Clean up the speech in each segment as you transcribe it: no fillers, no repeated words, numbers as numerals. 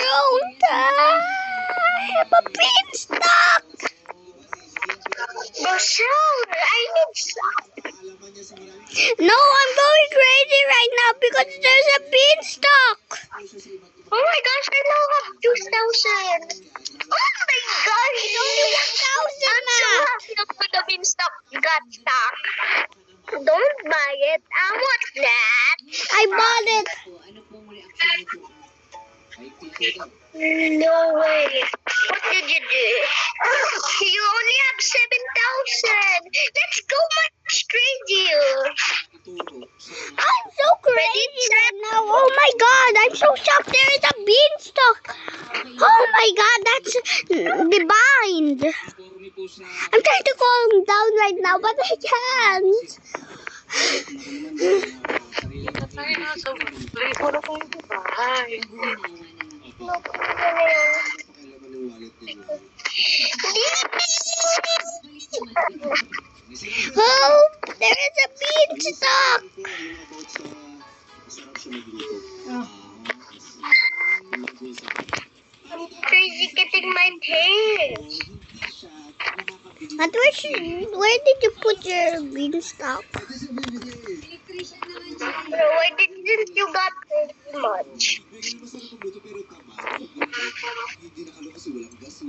don't. I have a beanstalk. Rochelle, I need some. No, I'm going crazy right now because there's a beanstalk. Oh my gosh, I now have 2,000. Oh my gosh, Only 1,000 I'm so na. happy with the beanstalk got stuck. Don't buy it. I want that. I bought it. No way. What did you do? You only have 7,000. Let's go much crazier. I'm so crazy right now. Oh my god, I'm so shocked. There is a beanstalk. Oh my god, that's divine. I'm trying to calm down right now, but I can't. Oh, there is a beanstalk. Crazy getting my tails. But where did you put your beanstalk? Why didn't you got very much?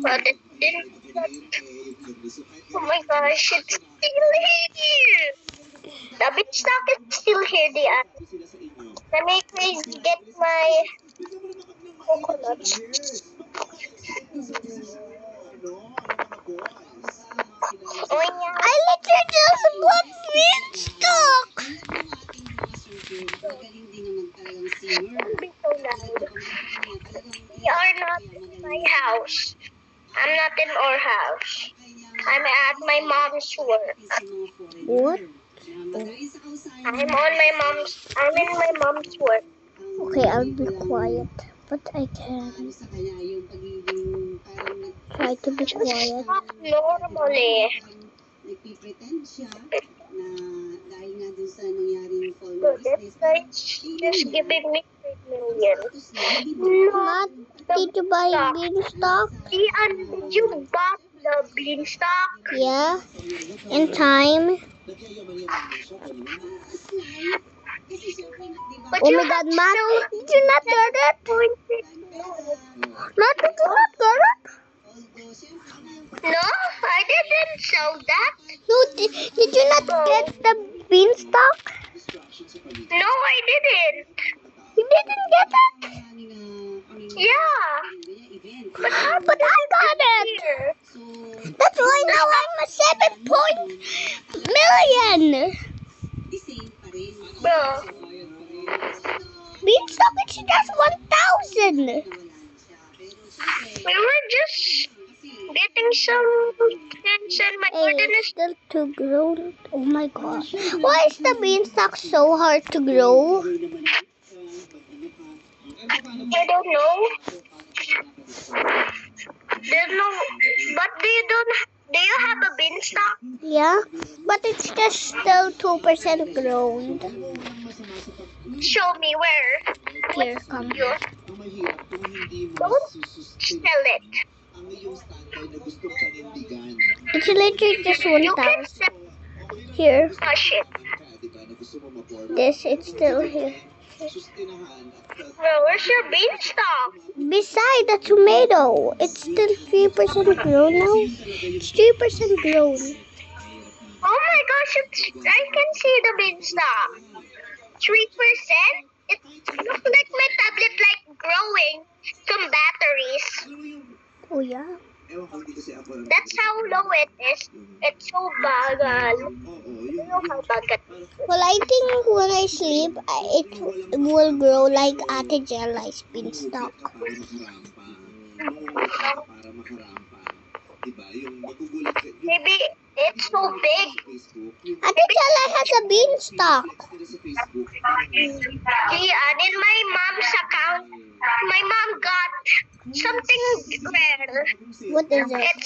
But it didn't. Oh my gosh, it's still here. The beanstalk is still here, the other. Let me please get my coconuts. Oh yeah. I literally just put beanstalk. Don't be so loud. We are not in my house. I'm not in our house. I'm at my mom's work. What? I'm in my mom's work. Okay, I'll be quiet, but I can try to be quiet. Talk normally. So this guy's just giving me 3 million. Matt, did you buy beanstalk? Did you bought the beanstalk? Yeah, in time. But Oh you my have god, Matt, still did you not get it? 7.6. Matt, did you not get it? No, I didn't sell that. No, did you not get the beanstalk? No, I didn't. You didn't get it? Yeah. But I got it. Here. That's why now I'm a 7 million. Bro, Beanstalk is just 1,000. we were just getting some things and my garden It's is... still to grow. Oh my god. Why is the beanstalk so hard to grow? I don't know. There's no... But do you have a beanstalk? Yeah, but it's just still 2% grown. Show me where. Here, come. Don't sell it. It's literally just You can 1,000. sell Here, it. this, it's still here. Bro, where's your beanstalk? Beside the tomato, it's still 3% grown now. It's 3% grown. Oh my gosh, I can see the beanstalk. 3%? It looks like my tablet like growing some batteries. Oh yeah. That's how low it is. It's so bagal. You know how bagal it is. Well, I think when I sleep, it will grow like Ate Jella's beanstalk. Maybe it's so big. Ate Jella has a beanstalk. Yeah, and in my mom's account, my mom got something rare. What is it?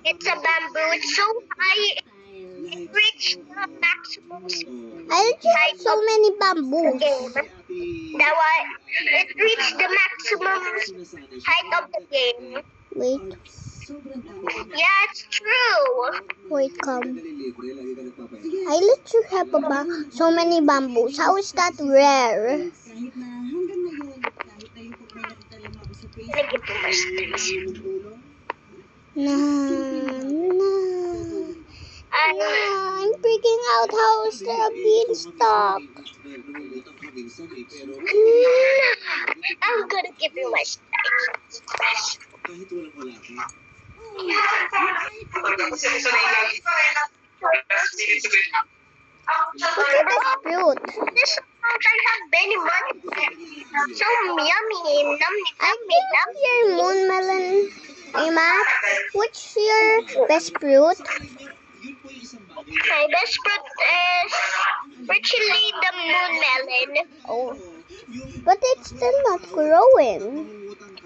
It's a bamboo. It's so high. It reached the maximum I just have so many bamboos. game. That why It reached the maximum height of the game. Wait. Yeah, it's true. Wait, come. I let you have so many bamboos. How is that rare? Gonna give you my space. No. I'm freaking out. How is there a beanstalk? I'm gonna give you my space. Look at this fruit. This amount I have many money. So yummy, nummy, I nummy, think your moon melon, hey Matt, what's your best fruit? My best fruit is virtually the moon melon. Oh, but it's still not growing.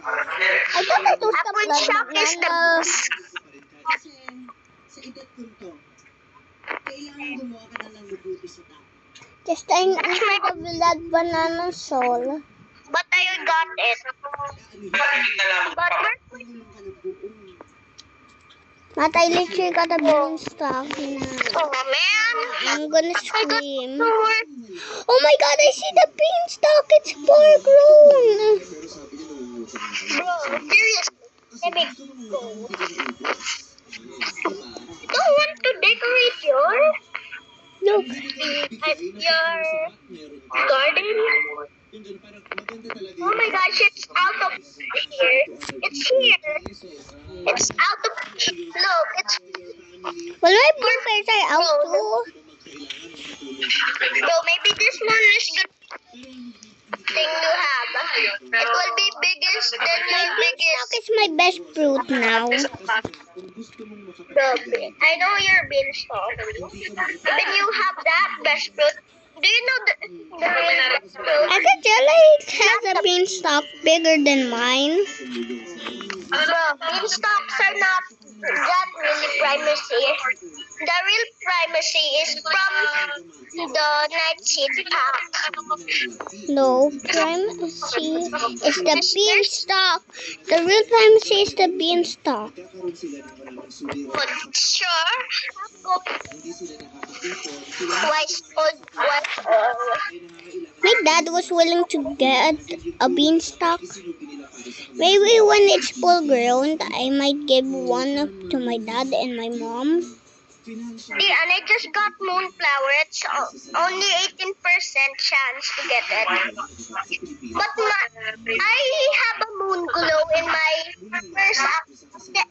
I thought it was the Apple blood shock is the banana. best. Just I need the blood banana soul. But I got it. But Matt, I literally got a beanstalk now. oh man, I'm gonna I got scream. more. Oh my god, I see the beanstalk. It's full grown. Bro, seriously, let me go. You don't want to decorate your Look. your garden? Oh my gosh, it's out of here. It's here. It's out of. Look, it's. Well, my blueberries are out too. Bro, maybe this one is good thing to have. It will be biggest than my Beanstalk biggest. is my best fruit now. Bro, I know your beanstalk. When you have that best fruit, do you know the best fruit? Actually, has a beanstalk bigger than mine. Bro, beanstalks are not that really primacy. The real primacy is from the Night City pack. No, primacy is the beanstalk. The real primacy is the beanstalk. But sure, why? My dad was willing to get a beanstalk. Maybe when it's full grown, I might give one to my dad and my mom. Yeah, and I just got moonflower. It's only 18% chance to get it. But I have a moon glow in my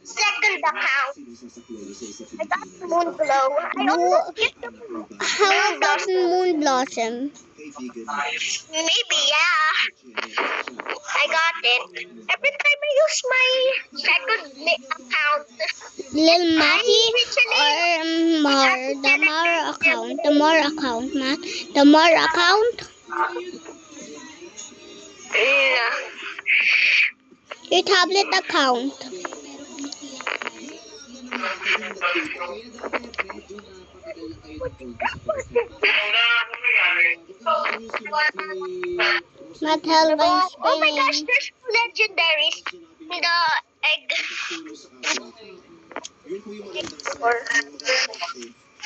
second account. I got moon glow. I almost get the moon How about moon blossom? Maybe, yeah. I got it. Every time I use my second account, Lil Matty or Mar? The Mar account. The Mar account, Matt. The Mar account. Your tablet account. Matt, help I'm oh my gosh, spinning. there's legendaries in the egg.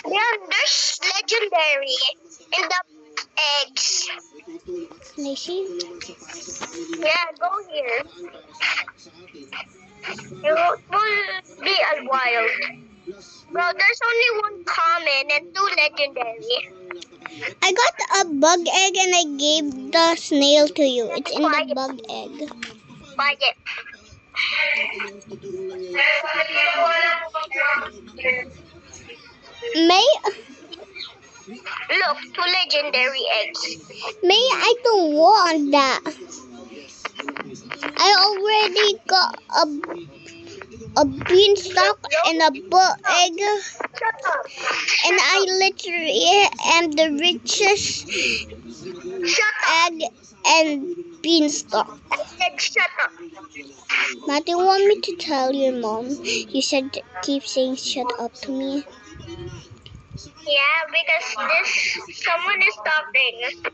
Yeah, there's legendary in the eggs. Lacey? Yeah, go here. It will be a wild. Bro, there's only one common and two legendary. I got a bug egg and I gave the snail to you. It's in the bug egg. Buy it. Look, two legendary eggs. May I don't want that. I already got a beanstalk and a bug egg. Shut up. And I literally am the richest Shut up. egg and beanstalk. I said shut up. Matt, do you want me to tell your mom? You said keep saying shut up to me. Yeah, because someone is talking.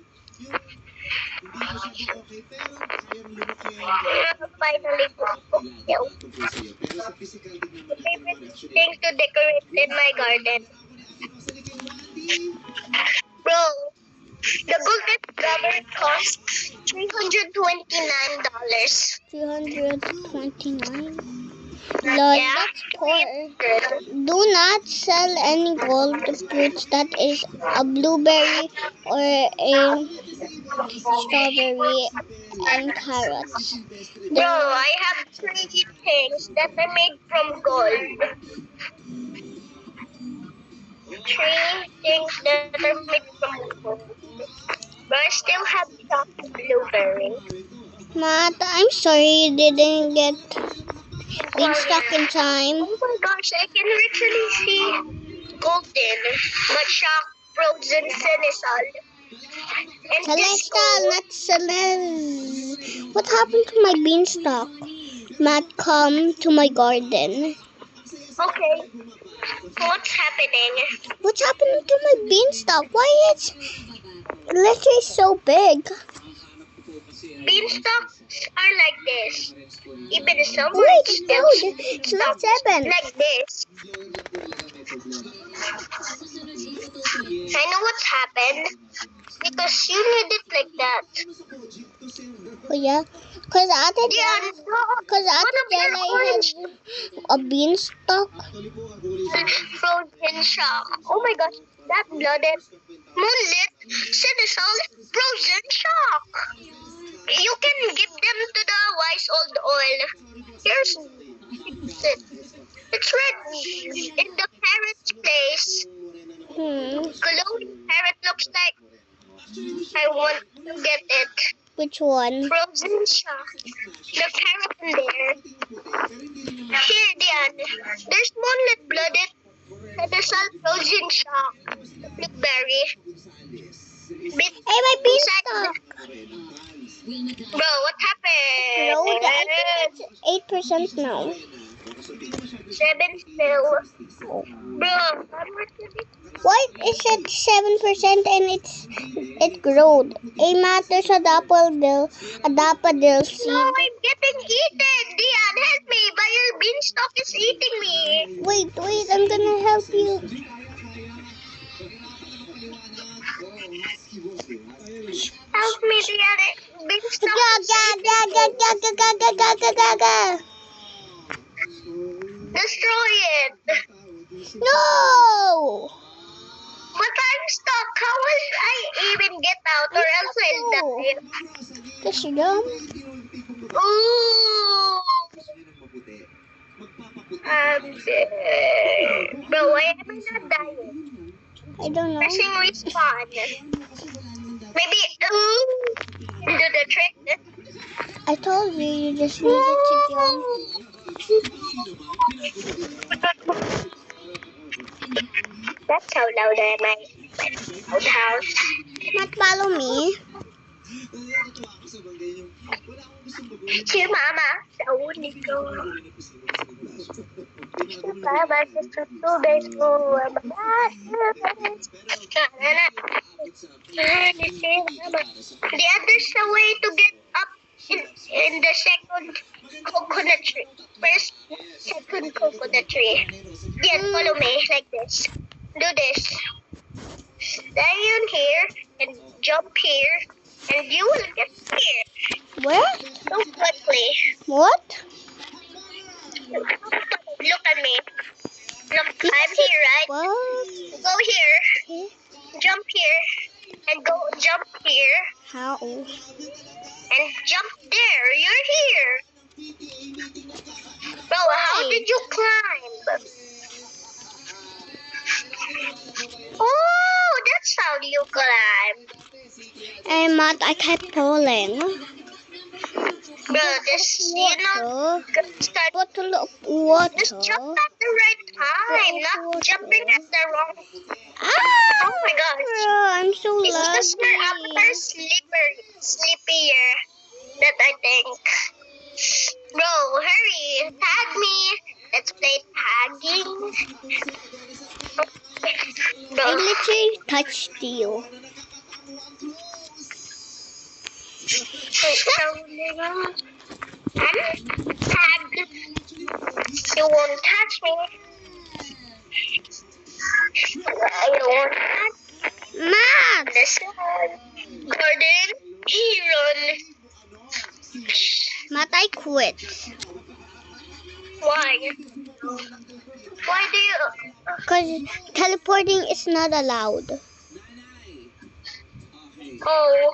Finally, my favorite thing to decorate in my garden. Bro, the golden cover costs $329. $329. Lord, Yeah. that's poor. Do not sell any gold fruits that is a blueberry or a strawberry and carrots. Bro, I have 3 things that are made from gold. 3 things that are made from gold. But I still have chocolate blueberry. Matt, I'm sorry you didn't get Beanstalk in time. Oh my gosh, I can literally see golden, matcha, frozen senesal. And disco. Celestial, not Celeste. What happened to my beanstalk? Matt, come to my garden. Okay, what's happening? What's happening to my beanstalk? Why it's literally so big? Beanstalks are like this. Even some Wait, are no, still it's not 7. like this. I know what's happened. Because you need it like that. Oh yeah, cause Yeah, Ate Della has a beanstalk. frozen shock. Oh my gosh, that blooded moonlit senesal frozen shock. You can give them to the wise old oil. Here's it. It's red in the parrot's place. Glowing parrot looks like I want to get it. Which one? Frozen shock. The parrot in there. Here, Dian. There's moonlit blooded senesal frozen shock. The blueberry. Hey, my beanstalk! Bro, what happened? Road, I think it's 8% now. 7 still. Bro, I'm actually... Why is it 7% and it growed? Hey Matt, there's a daffodil seed. No, I'm getting eaten. Dian, help me. But your beanstalk is eating me. Wait, I'm gonna help you. Help me, Dian. Beanstalk is destroy it. No! But I'm stuck. How will I even get out or else I'll die? Just jump. Ooh. Bro, why am I not dying? I don't know. Pressing respawn. Maybe, do the trick. I told you, you just needed to jump. That's how loud I am at my old house. Matt, follow me. Si Mama, sa ulit ko. Sa baba sa tubig ko, there's a way to get up in the second coconut tree. First, second coconut tree. Then follow me like this. Do this. Stay on here and jump here, and you will get here. Where? So quickly. What? Look at me. Look, I'm here, right? What? Go here. Okay. Jump here. And go jump here. How? And jump there. You're here. Bro, how did you climb? Oh, that's how you climb. Hey Matt, I kept pulling. Bro, this, you know, start, Bottle of water. just jump at the right time, not jumping at the wrong. Ah! Oh my gosh. Bro, I'm so It's just your lucky. avatar slippier, that I think. Bro, hurry, tag me. Let's play tagging. I Bro, literally touched you. Tag. You won't touch me. You won't touch Max! the sun. Gordon, Aaron. Matt, I quit. Why? Why do you... Because teleporting is not allowed. Oh,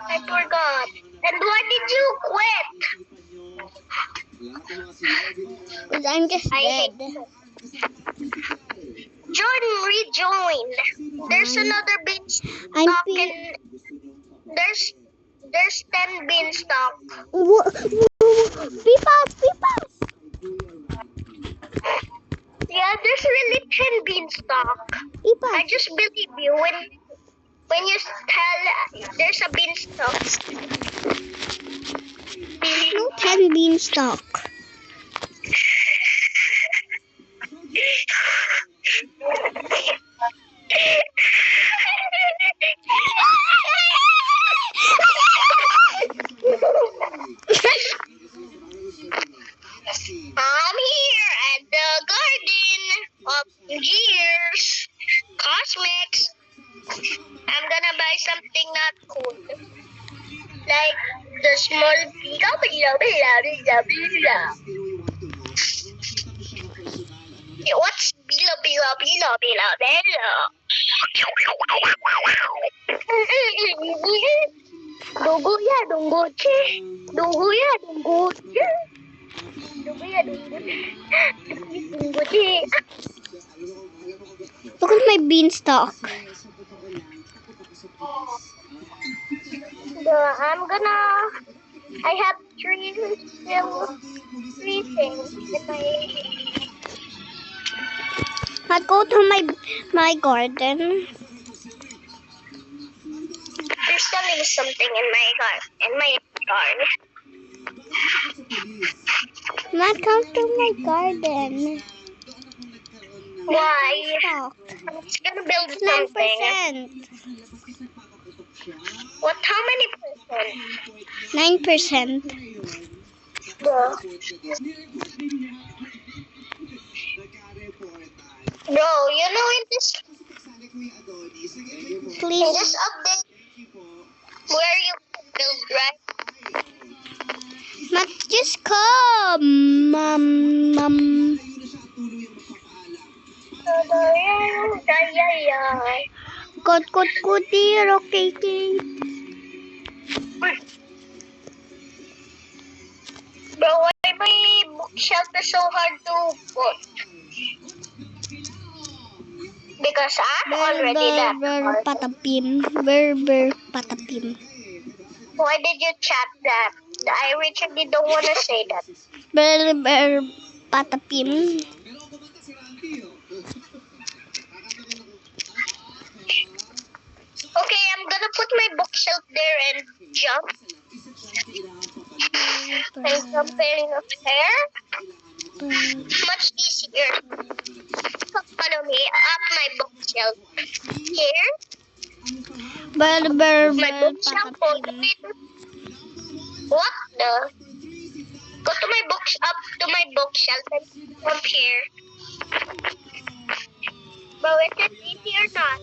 I forgot. And why did you quit? Because I'm just I hate dead. Jordan, rejoin. There's another I'm beanstalk be- and there's 10 beanstalk. Beep us! Yeah, there's really 10 beanstalk. Beep I us! just believe you when you tell there's a beanstalk. No 10 beanstalk. I'm here at the Garden of Gears Cosmics. I'm gonna buy something not cool. Like the small bila. What's bila? Dugu ya dunguche. Dugu ya dunguche. Dugu ya dunguche. Look at my beanstalk. I have three things in my... Matt, go to my garden. There's selling something in my garden. Matt, come to my garden. Why? Beanstalk. I'm just gonna build It's something. 9%. What? How many percent? 9%. Bro, you know in this Please. update where you can build, right? Matt, just come. Kutiro, Kiki. Bro, why my bookshelf is so hard to put? Because I'm already that hard. Patapim. Patapim. Why did you chat that? I actually don't want to say that. Patapim. Okay, I'm gonna put my bookshelf there and jump. And jumping up there. Much easier. Follow me up my bookshelf. Here. My bookshelf all the way to... What the? Go to my books up to my bookshelf and up here. But is it easy or not?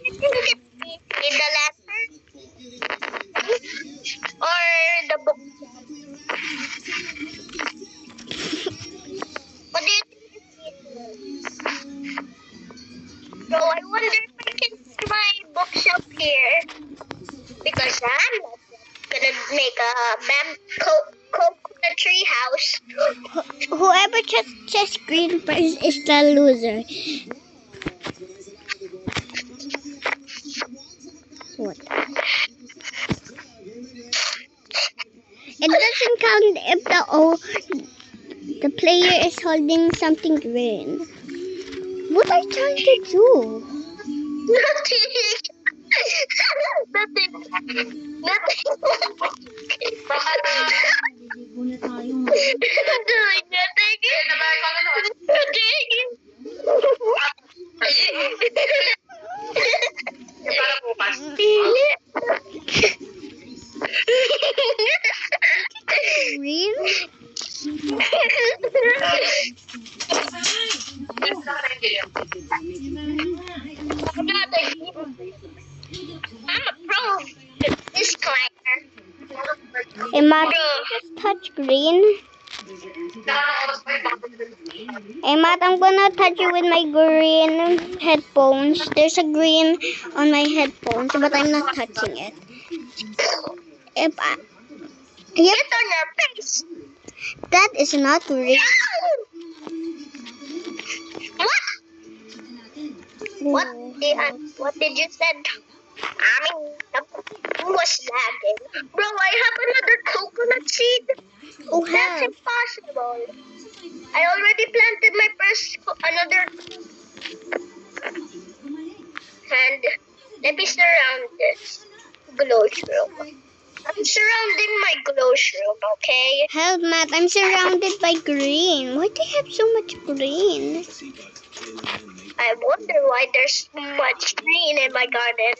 Is it easy? The letter? Or the book? What do you think is easier? So I wonder if I can put my bookshelf here. Because I'm not gonna make a coconut tree house. Whoever just green first is the loser. What? It doesn't count if the player is holding something green. What are you trying to do? Nothing. Nothing. Doing nothing. Green? I'm a pro. This climber. Emma, Pro. just touch green. Emma, I'm gonna touch you with my green headphones. There's a green on my headphones, but I'm not touching it. If I, yep, Get on your face. that is not green. What? What did you say? I mean, who was lagging? Bro, I have another coconut seed. Oh, That's hell. impossible. I already planted my first another. And let me surround this glow shroom. I'm surrounding my glow shroom, okay? Help, Matt. I'm surrounded by green. Why do you have so much green? I wonder why there's so much green in my garden.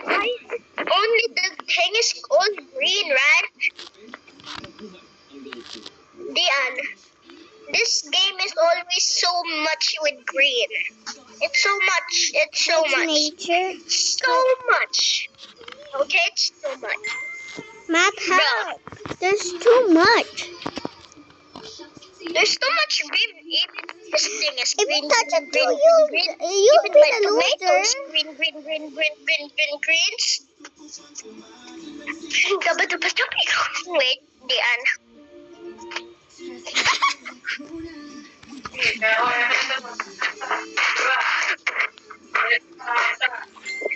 Why? Only the thing is all green, right? Dian, this game is always so much with green. It's so much. It's so That's much. nature. So much. Okay, it's so much. Matt, help. There's too much. There's too much green. Even this thing is If green, you touch green, it green, too, green, green. you'll Even be my the tomatoes, loser. green, green, green, green, green, green, greens. Wait, Dian.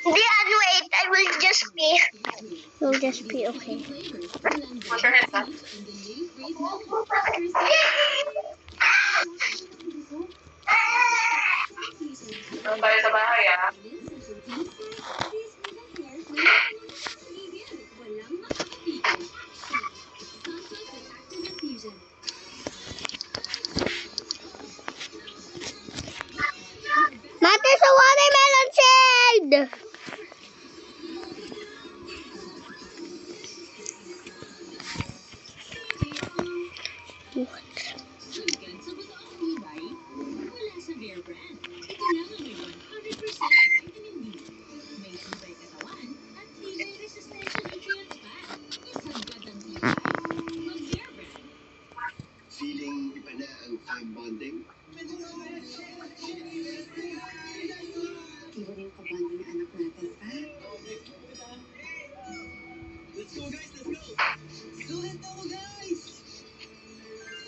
Dian, wait. I will just be. You'll just be okay. What's your headset? Doon tayo sa bahay, ah. Matt, there's a watermelon seed. Feeling iba na ang time bonding? Iba rin kabanding na anak natin, pa. Let's go guys, let's go! Sulit ako guys!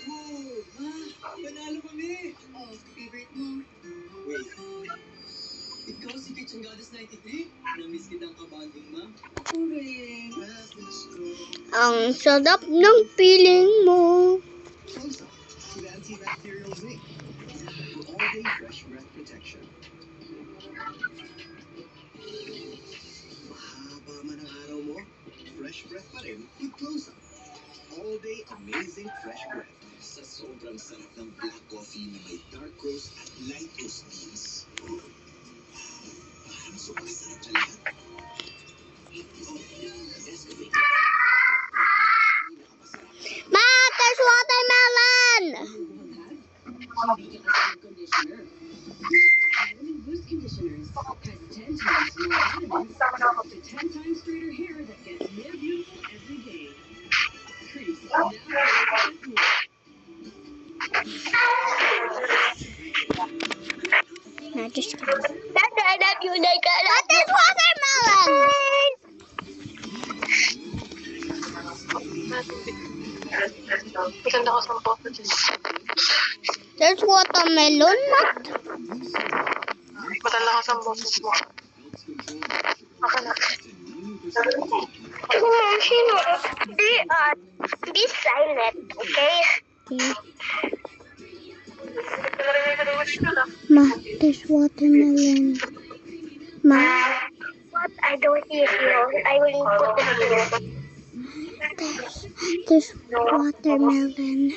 Wow, panalo kami! Oh, favorite mo. Wait, ikaw si Kitchen Goddess 93? Namiss kitang kabanding ma? Ako rin. Let's go! Ang sarap ng feeling mo. Close up with antibacterial zinc for all-day fresh breath protection. Mahaba man ang araw mo, fresh breath pa rin with Close Up. All-day amazing fresh breath sa sobrang sarap ng black coffee na may dark roast at light roast beans. Parang sobrang sarap sa lahat. Escalate. Matt, there's watermelon. Conditioner. Vitamin Boost Conditioners has 10 times more vitamins to 10 times straighter hair that gets more beautiful every day. Crease now more. No, just kidding. Dad, I love you like I But love you. there's watermelon. Maganda ko sa photo. There's watermelon, Matt. Maganda ko sa boses mo. Ako na. Sino? Be silent, okay? Okay. Matt, there's watermelon. Matt, What? I don't hear you. I will put it here. there's watermelon.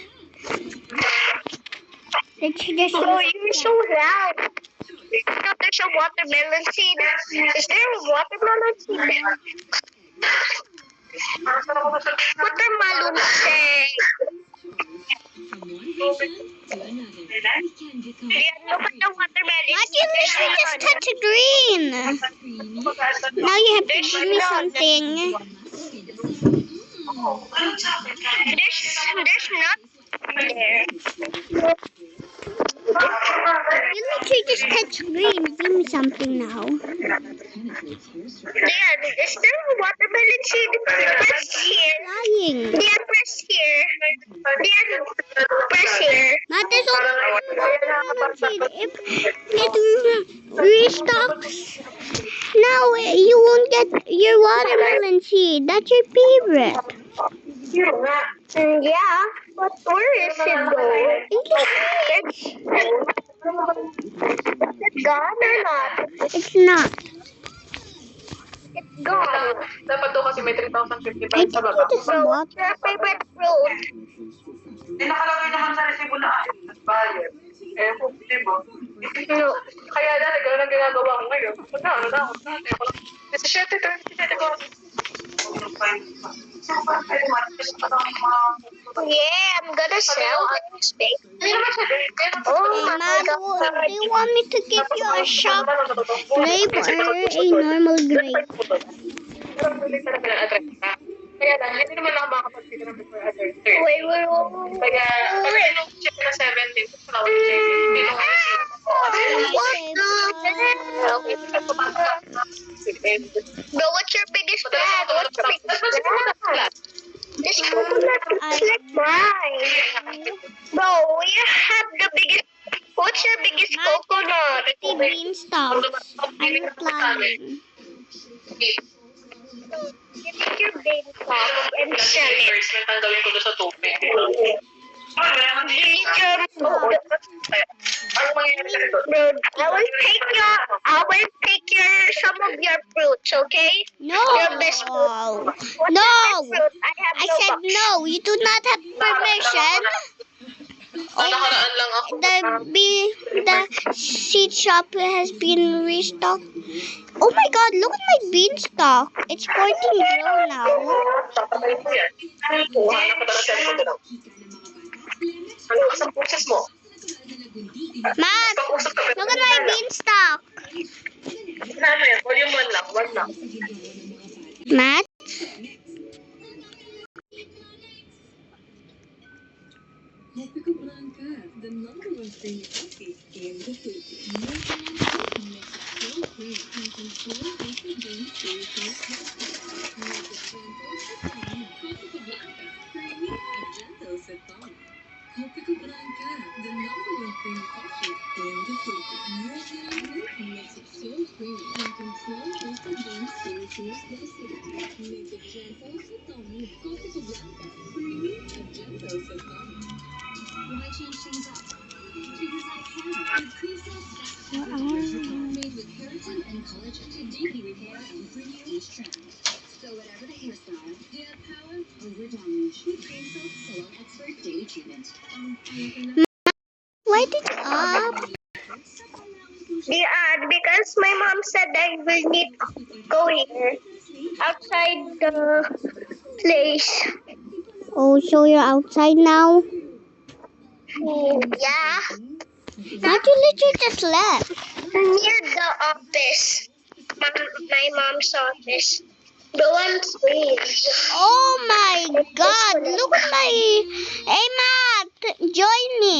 Did you just... Bro, you're so loud. No, there's a watermelon seed. Is there a watermelon seed? Watermelon shake. From one patient to another, we can become Look at the watermelon. Why do you literally just touch green? creamy. Now you have to give me something. There's not there. You literally just touch green. Give me something now. Diyan, is there watermelon seed? Press here. Lying. Diyan, press here. Diyan, press here. Not this watermelon seed. If it restocks, now you won't get your watermelon seed. That's your favorite. Yeah, but where is it though? In the fridge. Is it gone or not? It's not. It's gone. Dapat daw kasi may 3,055 I sa think baba. it is So, what? what's your favorite fruit? Eh, nakalagay naman sa resibo na bayad. Eh, di ba? No. Kaya dati, gano'n ang ginagawa ko ngayon. Ano na ako dati. Ako lang, 17 ko. Yeah, I'm gonna sell this bake. Oh Hey, my Mad, god. do you want me to give you a shop grape or a normal grape? Kaya lang, hindi naman ako makapag-figure ng before address. Wait. Kaya, pag check na 17, gusto na ako check. Hindi ko kasi. Bro, what's your biggest plan? What's your biggest plan? This coconut looks like mine. Bro, you have the biggest. What's your biggest coconut? The beanstalk. I'm replying. You take your baby top and sell it. Endorsement ang gawin ko doon sa tope. Delete your Ano mangyayari sa ito? bro. I will take your some of your fruits, okay? No. Your best fruit. What's No. your best fruit? I have I no said box. no. You do not have permission. Nakaraan lang ako. The seed shop has been restocked. Oh my god, look at my beanstalk. It's starting to grow now. Tatapay ko yan. Hanap ko talaga cellphone ko daw. Ano, isang process mo? Matt, look at my beanstalk. Ano yan? Volume 1 lang. 1 lang. Matt? Tropico Blanca, the #1 creamy coffee in the food. No makes it so great and control the brain spiritual make it gentle sitong. Tropico Blanca, creamy and gentle sitong. Tropico Blanca, the #1 creamy coffee in the food. No makes it so great and control the brain spiritual make it gentle sitong. Tropico Blanca, creamy and gentle sitong. Why change things up? Because I can. With Cleansel made with keratin and collagen to deeply repair and renew each strand. So whatever the hairstyle, you have power over damage with Cleansel Salon Expert Daily Treatment. Why did you up? Because my mom said I will need to go here outside the place. Oh, so you're outside now? Yeah, Matt, you literally just left. near the office, my mom's office. The one strange. Oh my god, look at my... Hey Matt, join me.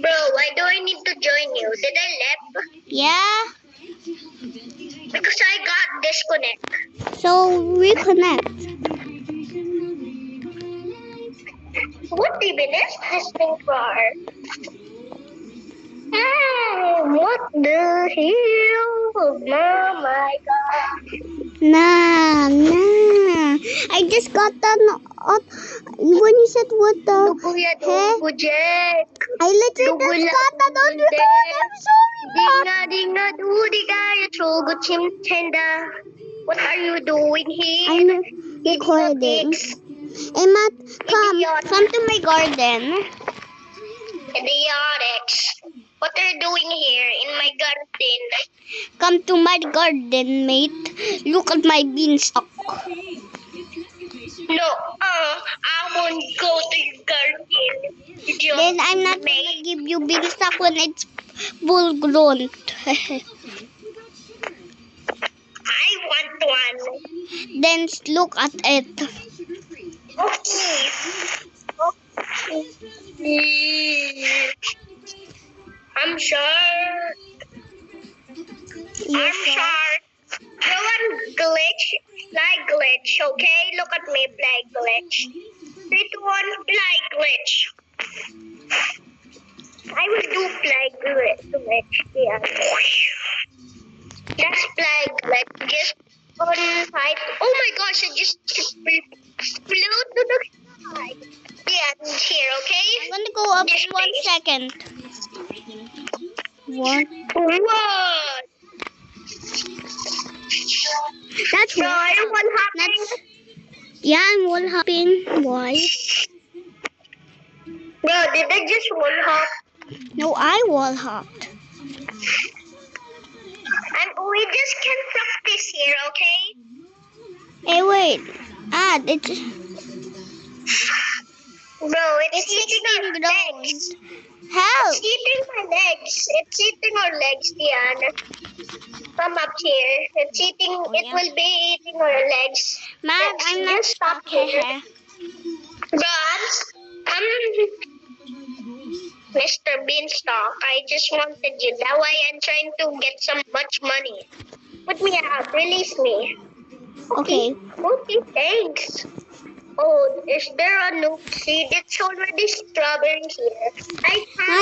Bro, why do I need to join you? Did I left? Yeah? Because I got disconnect. So reconnect. What even is this thing for? What the hell? Oh my god. Nah. I just got that when you said what the Kuya heck? Dugo Jack. I literally just got that on your phone. I'm sorry, Matt. Dinga dudiga Yotrogo Chimtenda. What are you doing here? I'm recording. Idiotics. Hey Matt, come to my garden. Idiotics. What are you doing here in my garden? Come to my garden, mate. Look at my beanstalk. No, I won't go to your garden. Idiot, Then I'm not mate. gonna give you beanstalk when it's full grown. I want one. Then look at it. Okay. I'm sure. You I'm saw? sharp. No one glitch. Fly glitch, okay? Look at me, fly glitch. 3, 2, 1, fly glitch. I will do fly glitch. Yeah. That's fly glitch. Just on height. Oh my gosh, I just flew to the sky. Yeah, here, okay? I'm gonna go up This in 1 place. second. What? What? That's Bro, wall are you hop. one hopping? Yeah, I'm wall hopping. Why? Bro, did I just one hop? No, I wall hopped. And we just can practice here, okay? Hey, wait. It's Bro, it's eating our 16 legs. grown. Help! It's eating my legs. It's eating our legs, Diana. Come up here. It's eating. It yeah. will be eating our legs. Man, Yes, I'm not just stop stuck. here. Bro, I'm Mr. Beanstalk. I just wanted you. That way I'm trying to get some much money. Put me out. Release me. Okay. Okay, thanks. Oh, is there a new seed? It's already strawberry here.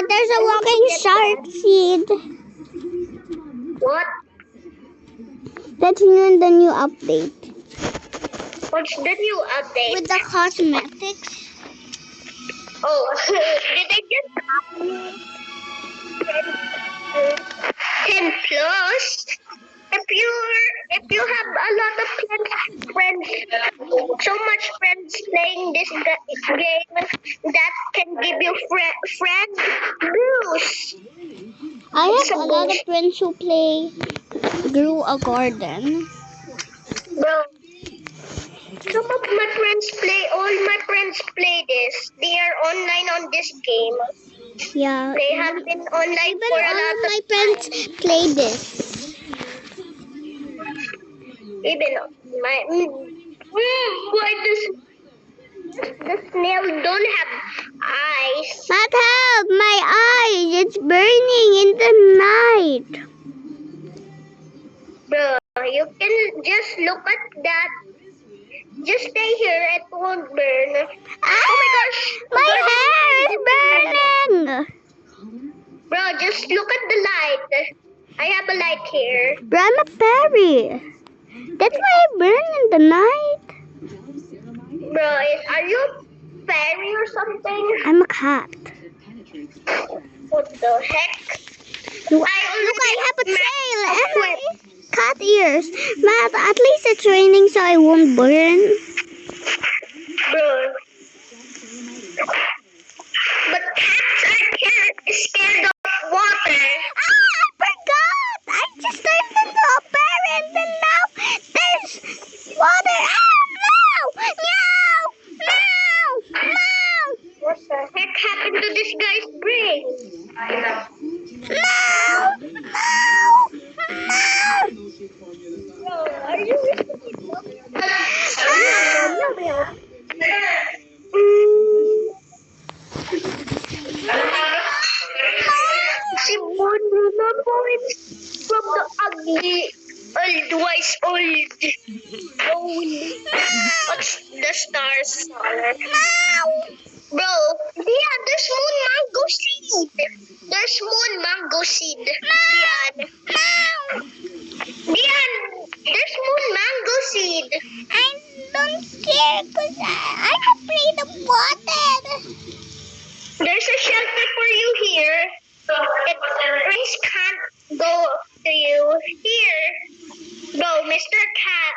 There's a walking shark seed. What? That's the new update. What's the new update? With the cosmetics. Oh, did I just 10 plus? If you have a lot of friends, so much friends playing this game, that can give you friend boost. I It's have a a lot of boost. friends who play Grew a Garden. Bro, some of my friends play. All my friends play this. They are online on this game. Yeah. They have been online Even for a all lot of my of friends time. play this. Even my why does the snail don't have eyes? Not help! My eyes! It's burning in the night. Bro, you can just look at that. Just stay here, it won't burn. Oh my gosh! My hair is burning! Bro, just look at the light. I have a light here. Bro, I'm a fairy. That's why I burn in the night. Bro, are you a fairy or something? I'm a cat. What the heck? Look, I have a tail and cat ears. But at least it's raining so I won't burn. Bro. But cats are scared of water. I forgot! I just turned into a fairy and then now there's water. No! No! No! What the heck happened to this guy's brain? No! Bro, are you She won the points from the ugly, old, wise, old. What's the stars? Bro, yeah, there's moon mango seed. There's moon mango seed. Dian. Dian, there's moon mango seed. I don't care because I'm afraid of water. There's a shelter for you here. Race can't go to you here. Go, Mr. Cat.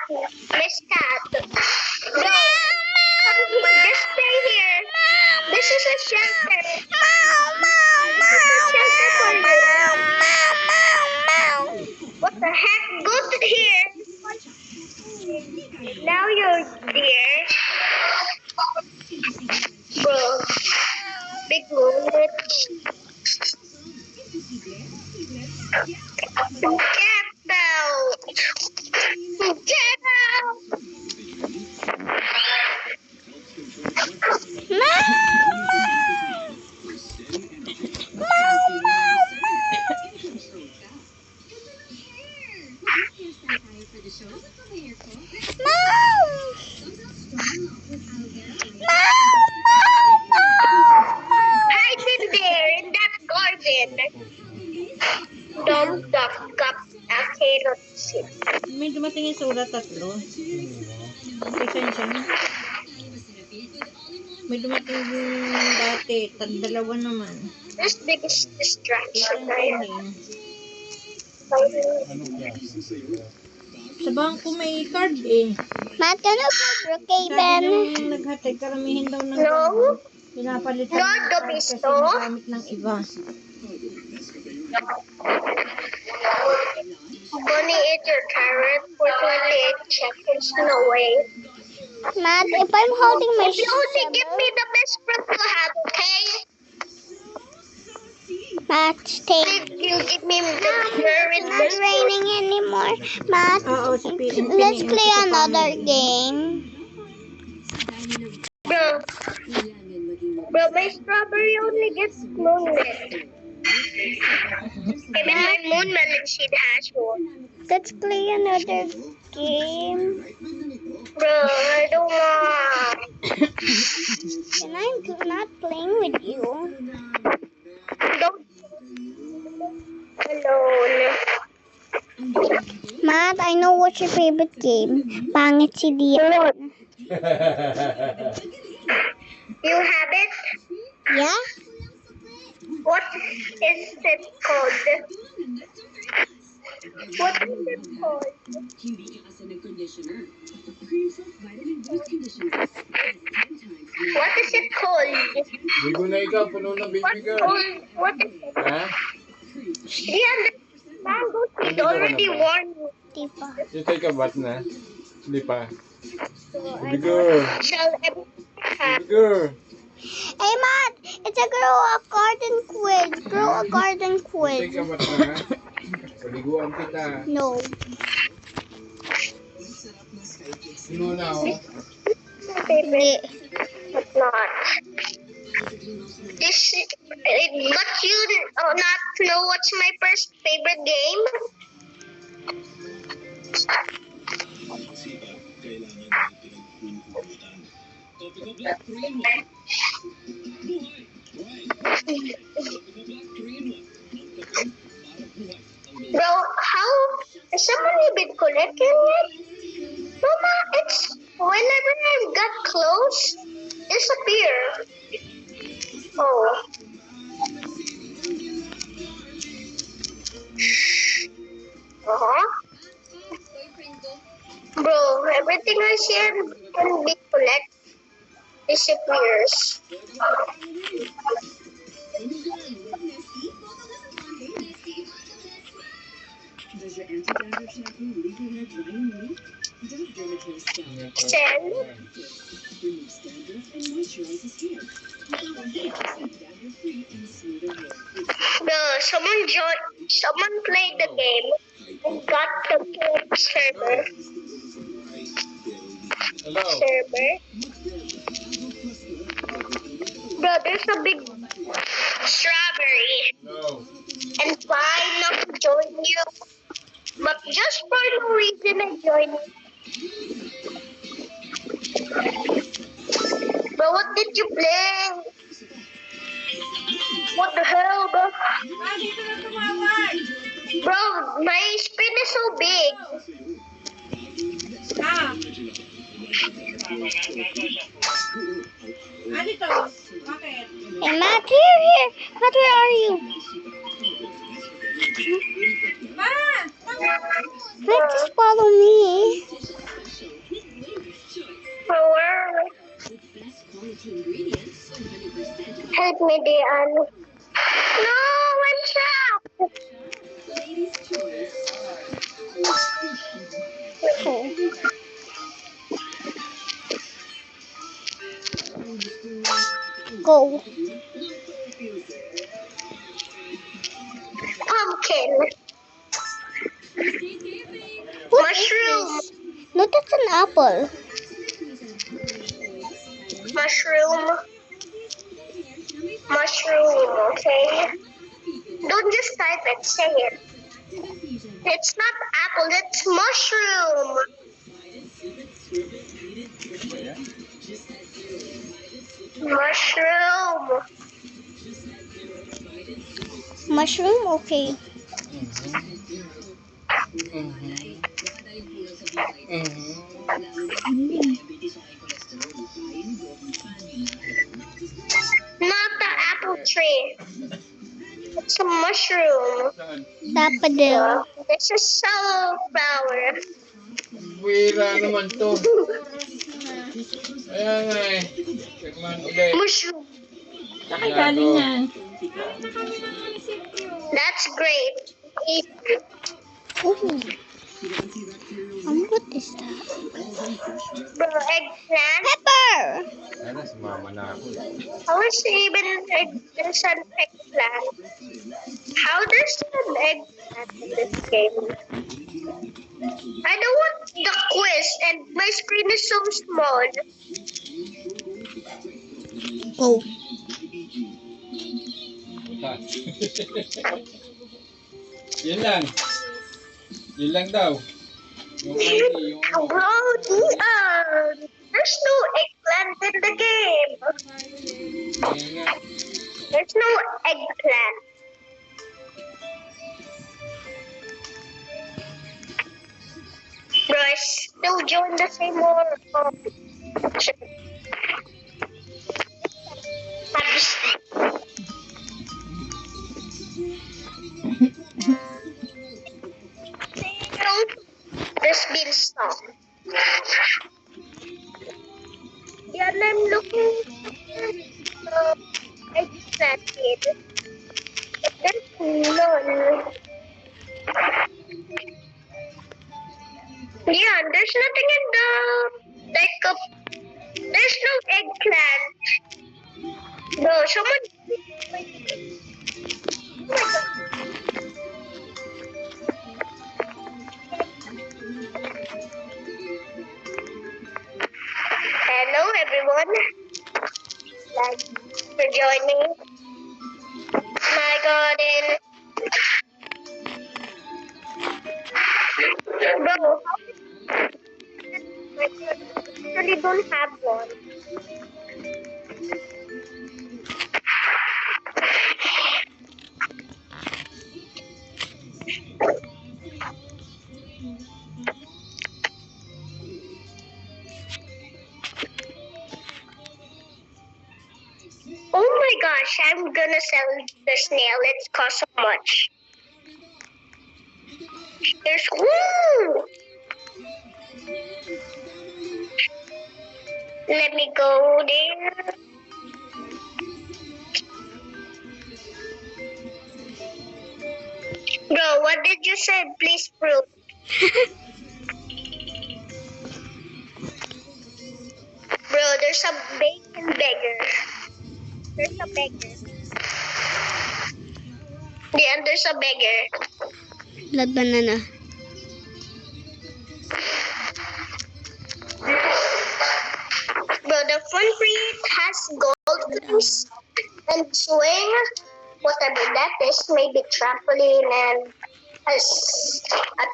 Miss Cat. Go. Just stay here. This is a shelter. This is a shelter for you. here. Bro, big moment. Get out! Get out! Hide in there, in that garden. Don't duck up. I cannot see. May dumating yung sura 3. Pasensya na. May dumating yung dati. 2 naman. This biggest distraction I have. Sa bangko may card eh. Matt, can you play Brookhaven? Sabi yung naghatid, karamihin daw ng No. pinapalitan No, ng card kasi Domisto. nagamit ng iba. Bunny, eat your carrot for 28 seconds. No way. Matt, if I'm holding my If you only give me shovel, the best friend you have, okay? Matt, stay. Please, you give me the very It's not best friend. raining anymore. Matt, Oo, si PNP. let's play another game. Bro, my strawberry only gets moonlit. Even my moon melon seed has one. Let's play another game. Bro, I don't want. And I'm not playing with you. Don't. Alone. Matt, I know what's your favorite game. Pangit si Dion. You have it? Yeah? What is it called? What is it called? Cutie Acid and Conditioner. Cream Soft Vitamin Boost Conditioner. 10 times more. What is it called? Ligo na ikaw, puno ng What baby girl. called? What is it? Ha? Yeah, the mango seed already warned me. Diba? You take a bath na? Hindi pa. Baby girl. Shall everyone have? Baby girl. Hey, Matt, it's a grow a garden quiz. Grow a garden You quiz. take a bath na? Paliguan kita. No. Sino na oh? Favorite, but not. This, but you not know what's my first favorite game? Bro, how has someone been collecting it? Mama, it's whenever I got close, disappear. Oh. Uh-huh. Bro, everything I share can be collect disappears. Does your anti-dandruff shampoo leave your hair dry and weak? Dove Dermatose Scalp Send. removes dandruff and moisturizes hair. With over 90% dandruff-free and smoother hair. No, someone played the game and got the game server. Hello. Server. Bro, there's a big strawberry No. and fine not to join you. But just for no reason I joined you. Bro, what did you play? What the hell, bro? Bro, my screen is so big. Hey, Matt, here. Matt, where are you? Matt, just follow me. Where? Help me, Dian. No, I'm trapped. Okay. Go. Pumpkin. What Mushroom. is this? No, that's an apple. Mushroom. Mushroom, okay? Don't just type it, say it. It's not apple, it's mushroom. Mushroom. Mushroom, okay. Not the apple tree. It's a mushroom. Saan? Daffodil. This is sunflower. Buwira naman to. Ayan nga eh. Tikman ulit. Mushroom. Saan kayo galing yan? That's great. Ooh. What is that? Bro, eggplant. Pepper! Sana sumama na ako. How is even there's an eggplant? How there's an eggplant in this game? I don't want the quiz and my screen is so small. Go. Yun lang. Yun lang daw. Yung ID, yung ano. Bro, there's no eggplant in the game. Ayun nga. There's no eggplant. Bro, I still join the same war. There's been stuff. Yeah, and I'm looking for eggplant kid. But there's none. Yeah, there's nothing in the there's no eggplant. No, someone. Oh my God. Hello, everyone. Thanks for joining my garden. Bro, I actually don't have one. Oh my gosh, I'm gonna sell the snail. It costs so much. There's woo! Let me go there. Bro, what did you say? Please prove. Bro, there's a bacon beggar. There's a beggar. Yeah, there's a beggar. Blood banana. Bro, the fun free has gold rings and swing, whatever that is, maybe trampoline and a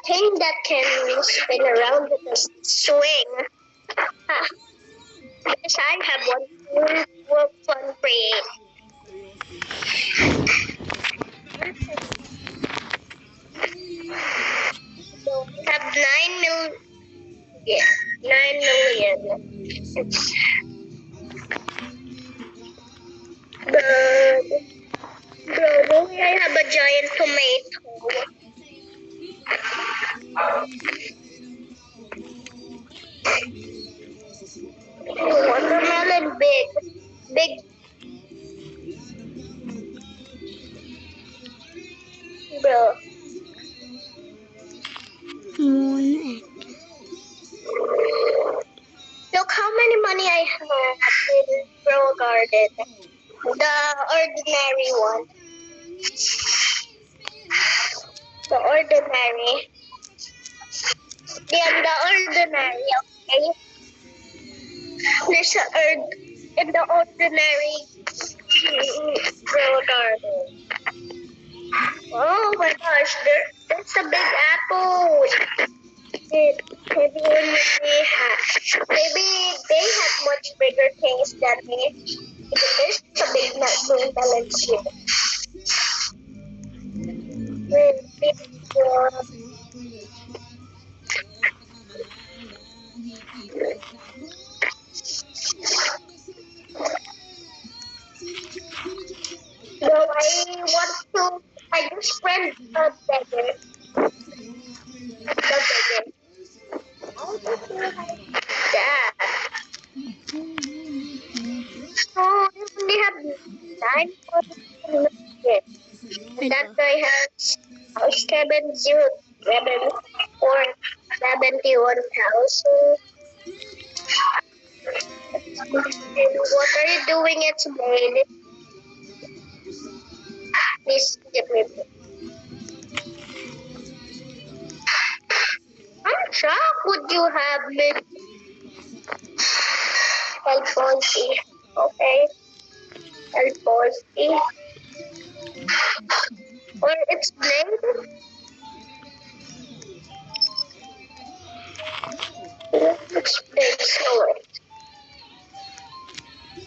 thing that can spin around with a swing. Yes, I have one fun free. So we have 9 million. Yeah, 9 million. Bro, I have a giant tomato. Watermelon big. Bro. Moon. Look how many money I have in Grow Garden. The ordinary one. The ordinary. Yeah, the ordinary, okay? There's a in the ordinary grow garden. Oh my gosh, that's a big apple. Maybe they have much bigger things than me. There's a big nut melon here. So I just spread the beggar. The beggar. Yeah. So I only have 9 points. That guy has 7,071,000. What are you doing at today? Please give me. I'm shocked. Would you have been Alfonsi? Okay, Alfonsi. Or it's Blade? It's Blade slower.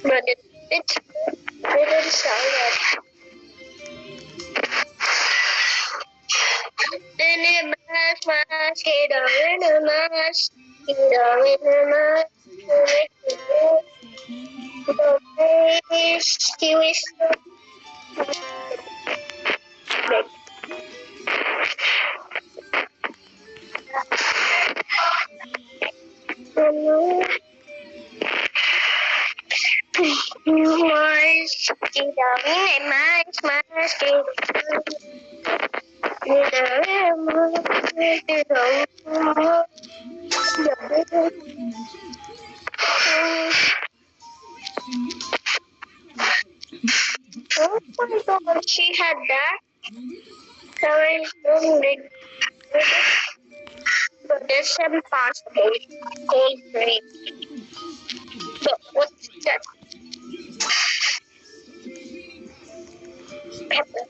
But it didn't sound like. Oh my god, she had that. Sorry, but that's impossible. Cold drink. But what's that? Pepper.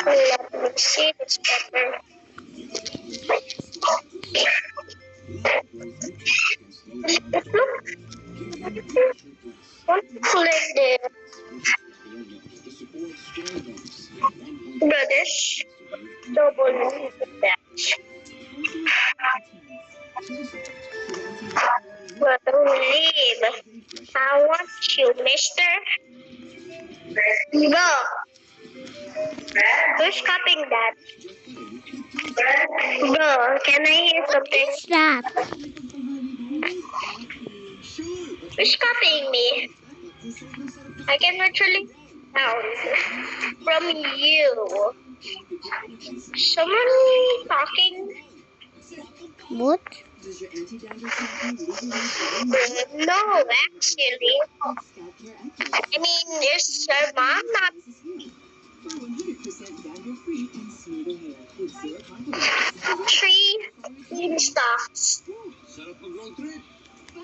Let me see this pepper. What's like the brothers? Double that. But leave. I want you, mister. No. Who's copying that? Bro, can I hear something? What's that? Who's copying me? I can literally sound from you. Someone talking? What? No, actually. I mean, there's your mom, not three beanstalks.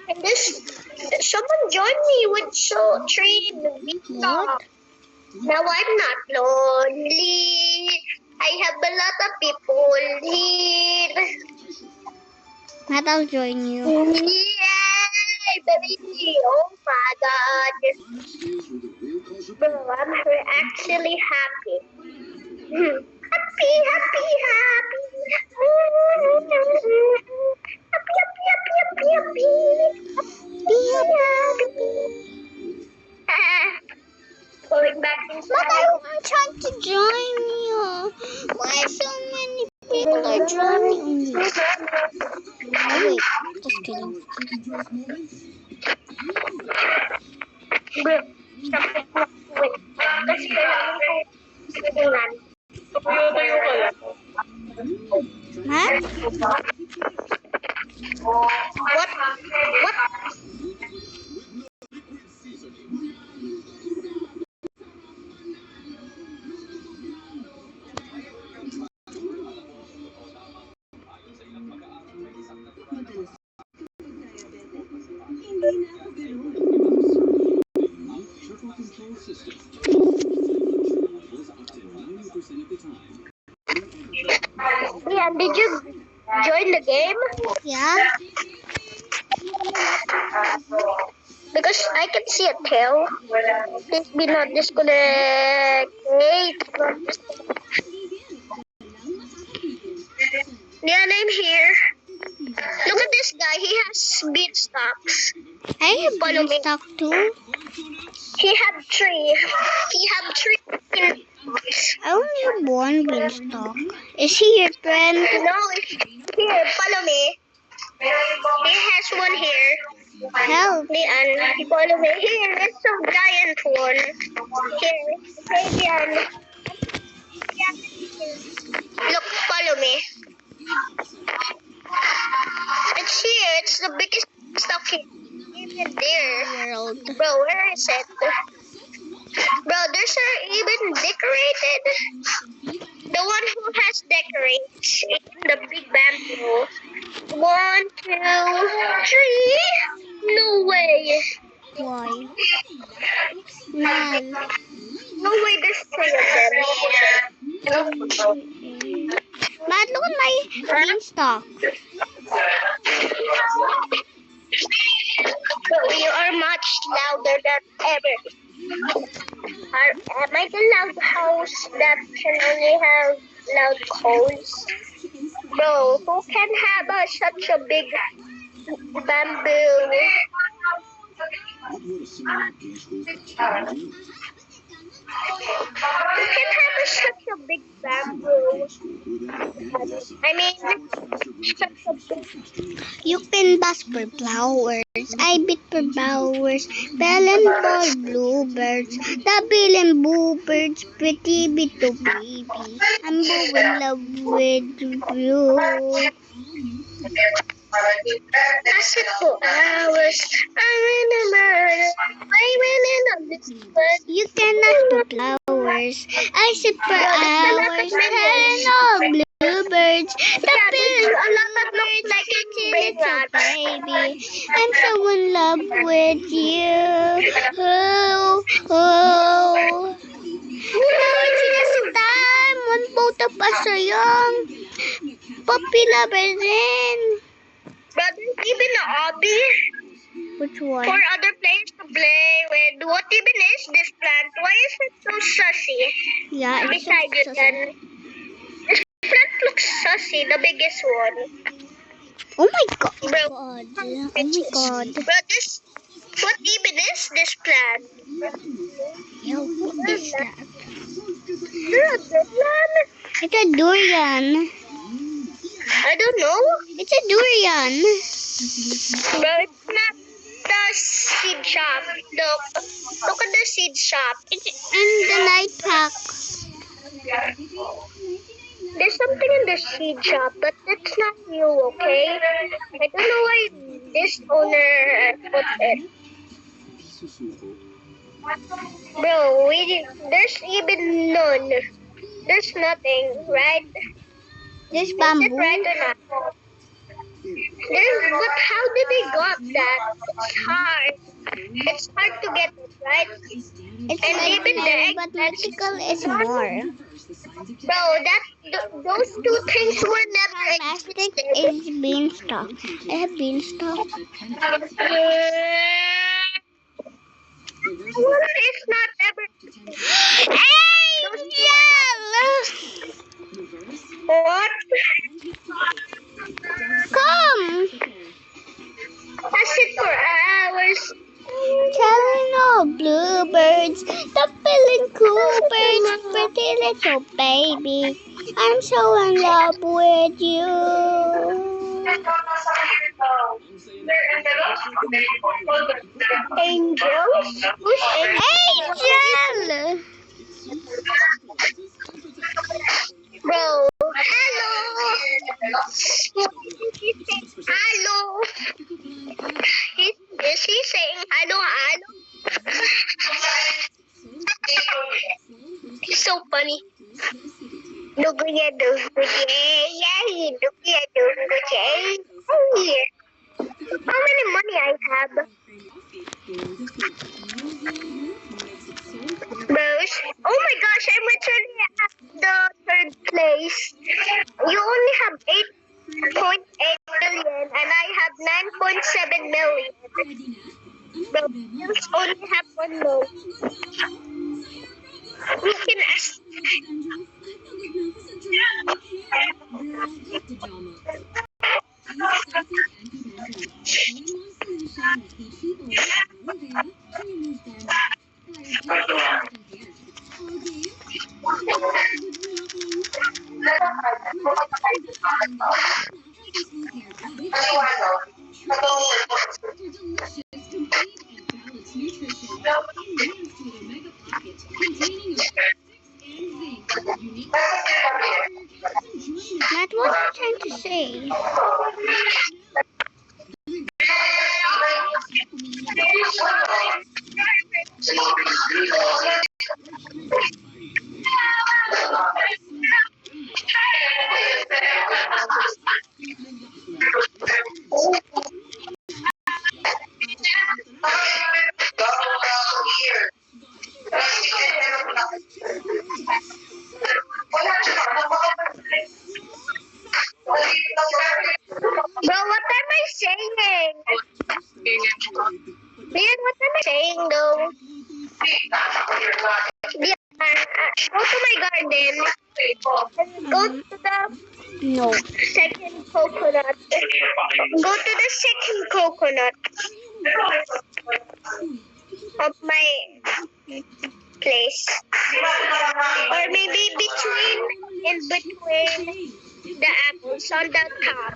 And someone joined me with three beanstalks. Now I'm not lonely. I have a lot of people here. I'll join you. Yay, baby! Oh my god. Bro, I'm actually happy. Happy, happy, happy. Happy. Going back inside. But I'm trying to join you. Why so many people are joining me? Oh, wait, just kidding. Bro, wait. Kasi kailangan ko tingnan. Tuyo-tuyo ka lang. Huh? What? What? system. Travels up to 90% of the time. Yeah, did you join the game? Yeah. Because I can see a tail. Please be not disconnect. Yeah, I'm here. Look at this guy. He has beanstalks. I have Follow me. beanstalk too. He had three. He had three. I only have one beanstalk. Is he your friend? No, here. Follow me. He has one here. Help. Lian, follow me. Here, it's a giant one. Here. Hey, Lian. Look, follow me. It's here. It's the biggest stuff here. Even there. World. Bro, where is it? Bro, there's even decorated. The one who has decorates in the big bamboo. 1, 2, 3. No way. Why? Man. No way there's 3 of them. Matt, look at my beanstalk. Bro, you are much louder than ever. Am I the loud house that can only have loud calls? Bro, who can have such a big bamboo? What would a similar case go faster do? Who can have such a big bamboo? I mean, such a big... You can bask for flowers. I beat for flowers. Bell and ball bluebirds. The bill and bluebirds. Pretty little baby. I'm so in love with you. Ask it for hours. I'm in a murder. I went in on this bird. You can ask for flowers. I sit for hours. And all bluebirds. The bill and bluebirds. Like a little baby. I'm so in love with you. Oh, oh. Now it's just time when both of us are young. Puppy lovers in. But there's even a hobby Which for one? other players to play with. What even is this plant? Why is it so sussy? Yeah, it's Beside you, so then. This plant looks sussy, the biggest one. Oh my god. Bro, Oh my god. But this, what even is this plant? Yo, what is that? Look, the plant. It's a durian. I don't know. It's a durian. Bro, it's not the seed shop. Look at the seed shop. It's in the night pack. There's something in the seed shop, but it's not new, okay? I don't know why this owner put it. Bro, there's even none. There's nothing, right? There's Is it bamboo. right or not? But how did they got that? It's hard. It's hard to get it, right? It's And like even the that, egg but mythical is more. Bro, those two things were never Plastic existed. is beanstalk. I have beanstalk. What if not ever? Angel! What? Come! I sit for hours. Telling all bluebirds, the feeling cool birds, pretty little baby. I'm so in love with you. Angels? Who's Angel! Bro, hello. Hello. Is he saying hello, hello? He's so funny. Duguya, duguya. How many money I have? Just only have one though. We can ask. Matt, what are you trying to say? Bro, what am I saying? Leon, what am I saying though? Leon, go to my garden and go to the No. second coconut. Go to the second coconut of my place. Or maybe in between the apples on the top.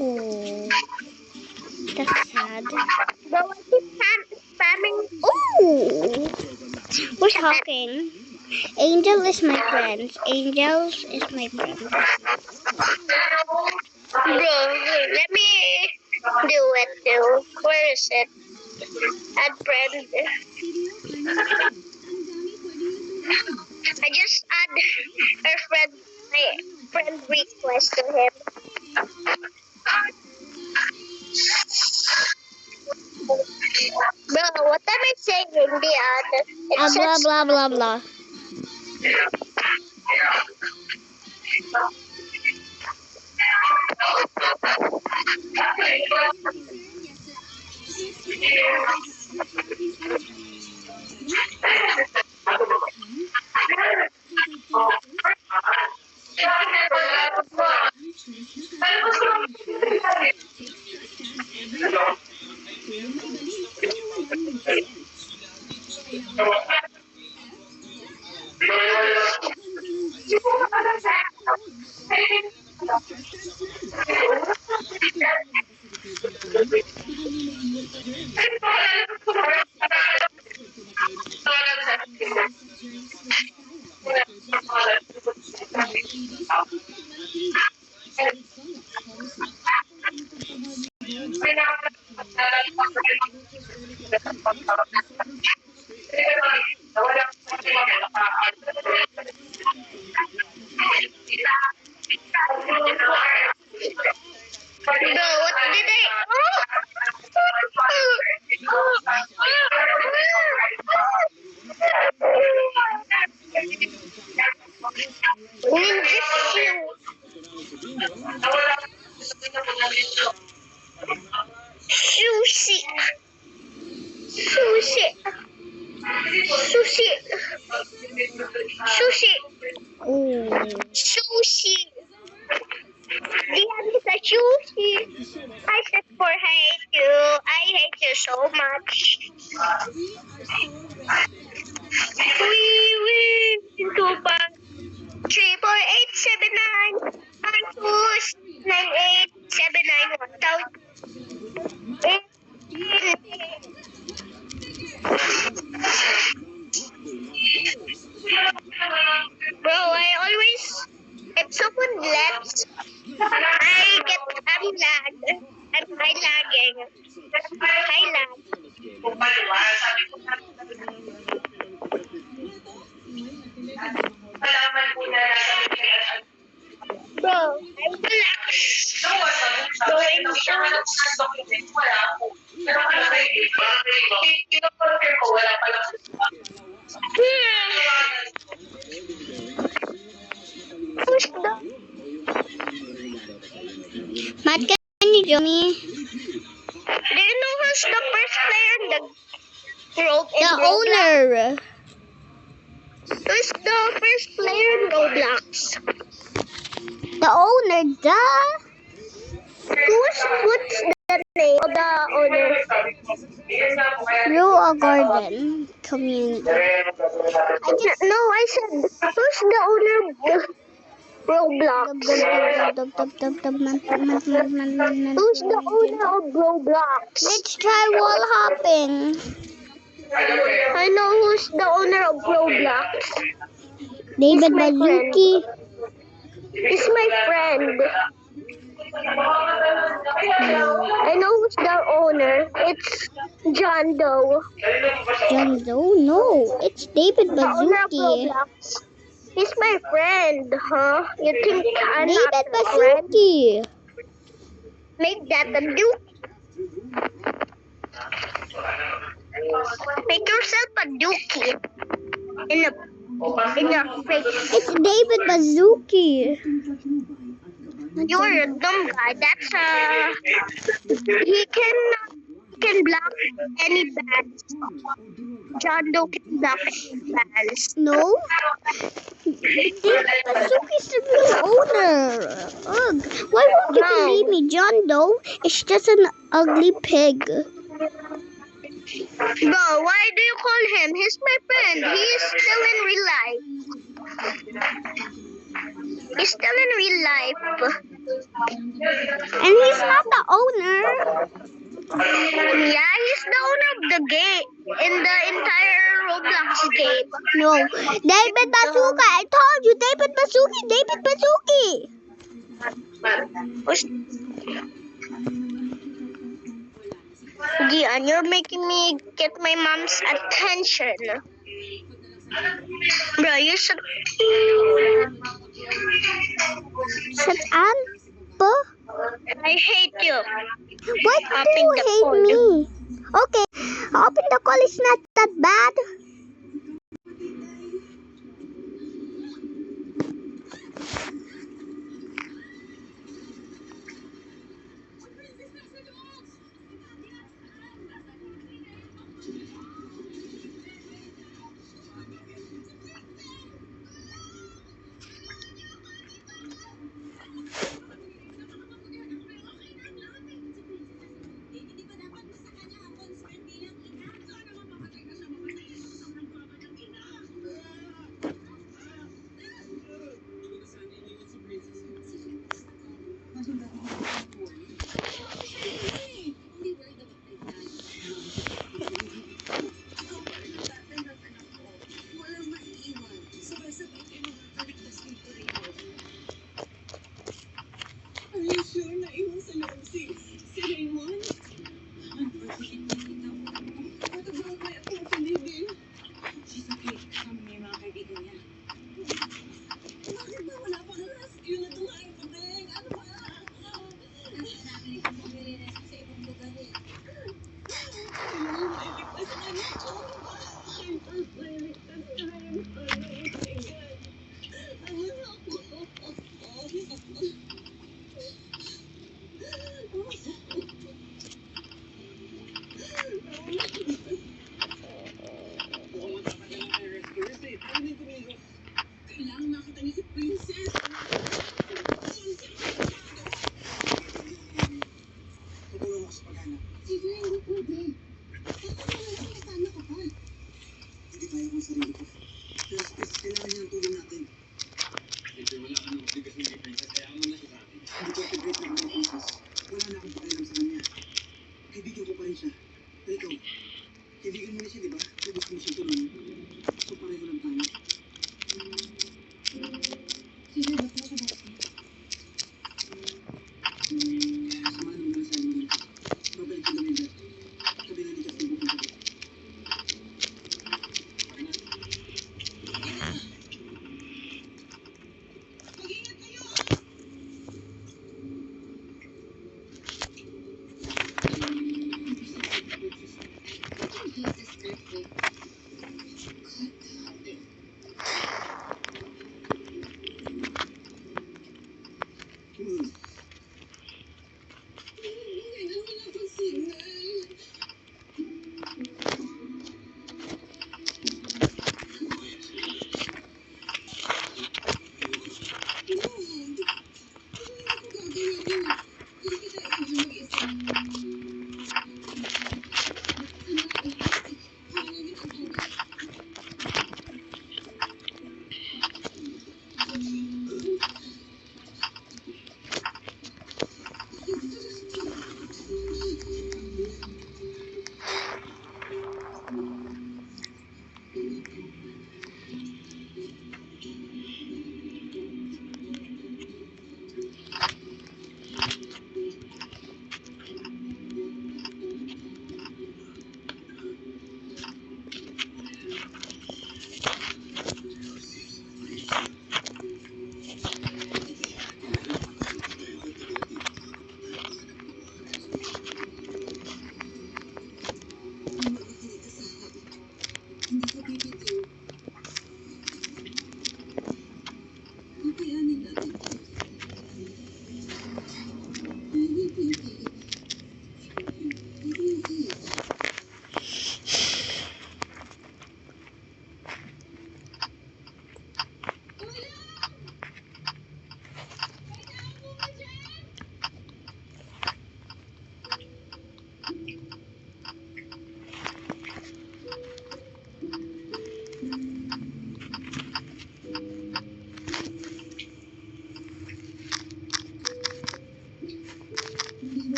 Oh, that's sad. But I keep spamming. Ooh, we're talking. Angel is my friend. Angels is my friend. Bro, let me do it too. Where is it? Add friend. I just add my friend request to him. Bro, what am I saying, Leon? It Blah says blah blah blah. Bro, what did Sushi. Sushi. Sushi. Sushi. Ooh. Sushi. Diyan sa sushi. I said for hate you. I you so much. Wee 2, 5, 3, 4, 8, 7, 9, 1,000. Bro, if someone left, I'm lagging. I lag. Bro, I'm relaxed. Going Who's the Matt, can you join me? Do you know who's the first player in the The Roblox? owner. Who's the first player in Roblox? The owner, duh. What's the name of the owner? Rue Garden Community. No, I said who's the owner of Roblox? Who's the owner of Roblox? Let's try wall hopping. I know who's the owner of Roblox. David my Bazuki. He's my friend. I know who's the owner. It's John Doe. John Doe? No, it's David The owner of Bazuki. Roblox. He's my friend, huh? You think I'm not David your friend? Bazuki. Make that a duke. Make yourself a dookie. In your face. It's David Bazuki. You're a dumb guy. He can block any bans. John Doe can block any bans. No. David Bazuki's the real owner. Ugh. Why won't you believe me? John Doe is just an ugly pig. Bro, why do you call him? He's my friend. He's still in real life. He's still in real life. And he's not the owner. Yeah, he's the owner of the game. In the entire Roblox game. No. David Bazuki. I told you. David Bazuki. David Bazuki. Gian, you're making me get my mom's attention. Bro, you should... Shut up. I hate you. Why do you hate me? Okay. Open the call is not that bad. Sige, hindi pwede. kaibigan ko pa rin siya. At ikaw, kaibigan mo na siya, di ba? Kung gusto mo siya tulungan. So pareho lang tayo. Sige, ba't mo siya bakit? Samahan mo na sa amin. Babalik ka kami dyan. Sabi na likas ng pupunta.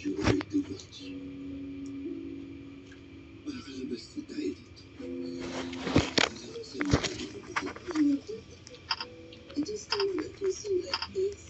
You worry too much. Makakalabas na tayo dito. I just don't want to pursue like this.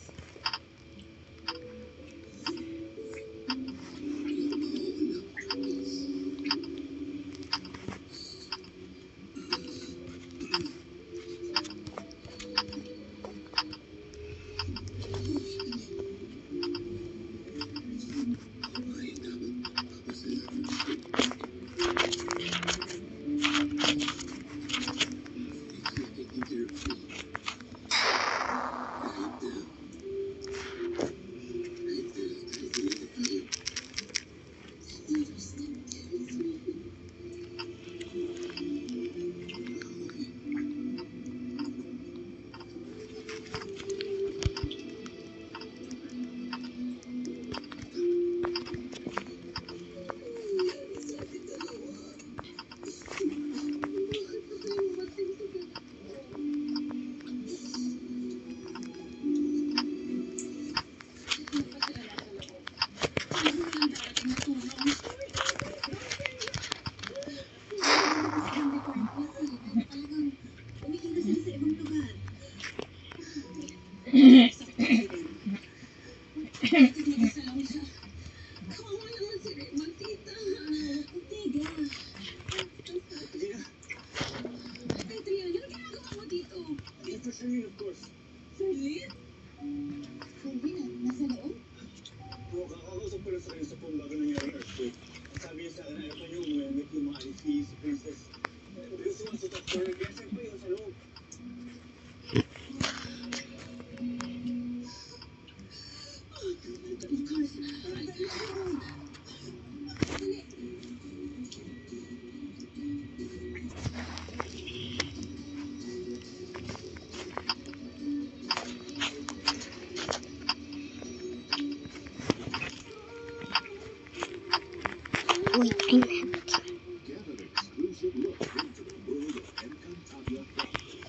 Sherlyn, of course. Sherlyn? Sherlyn, nasa loob? Oo, kakausap ko lang sa kanya sa phone bago nangyari ang earthquake. Sabi niya sa akin, ayaw pa niyo umemit yung mga alis si Princess. Because he wants to talk to her. Kaya siyempre yun sa loob. Wait, I meant. Get an exclusive look into the world of Encantadia Festival.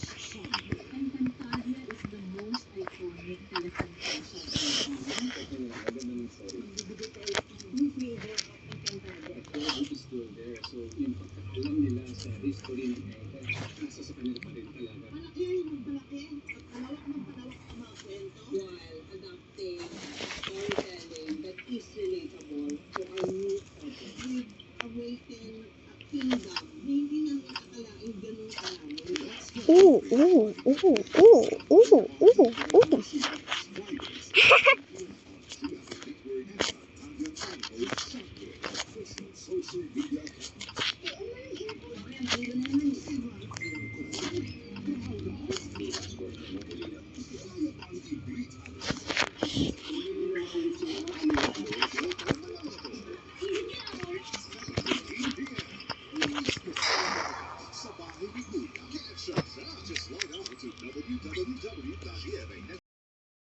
Just log on to www.gma